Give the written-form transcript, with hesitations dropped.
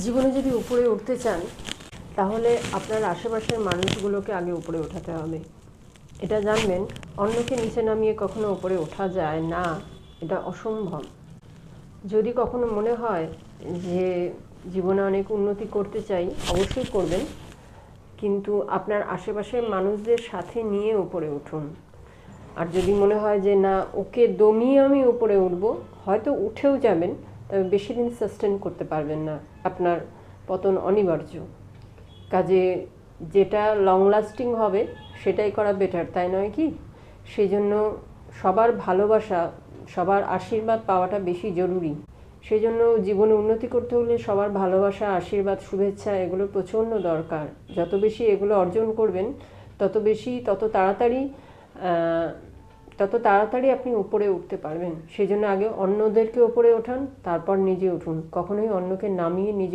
জীবনে যদি উপরে উঠতে চান তাহলে আপনার আশেপাশের মানুষগুলোকে আগে উপরে ওঠাতে হবে। এটা জানবেন, অন্যকে নিচে নামিয়ে কখনো উপরে ওঠা যায় না, এটা অসম্ভব। যদি কখনো মনে হয় যে জীবনে অনেক উন্নতি করতে চাই, অবশ্যই করবেন, কিন্তু আপনার আশেপাশের মানুষদের সাথে নিয়ে উপরে উঠুন। আর যদি মনে হয় যে না, ওকে দমিয়ে আমি উপরে উঠব, হয়তো উঠেও যাবেন, তবে বেশি দিন সাস্টেন করতে পারবেন না, আপনার পতন অনিবার্য। কাজে যেটা লং লাস্টিং হবে সেটাই করা বেটার, তাই নয় কি? সেই জন্য সবার ভালোবাসা, সবার আশীর্বাদ পাওয়াটা বেশি জরুরি। সেই জন্য জীবনে উন্নতি করতে হলে সবার ভালোবাসা, আশীর্বাদ, শুভেচ্ছা এগুলো প্রচণ্ড দরকার। যত বেশি এগুলো অর্জন করবেন তত তাড়াতাড়ি আপনি উপরে উঠতে পারবেন। সেই জন্য আগে অন্যদেরকে উপরে ওঠান, তারপর নিজে উঠুন। কখনোই অন্যকে নামিয়ে নিজে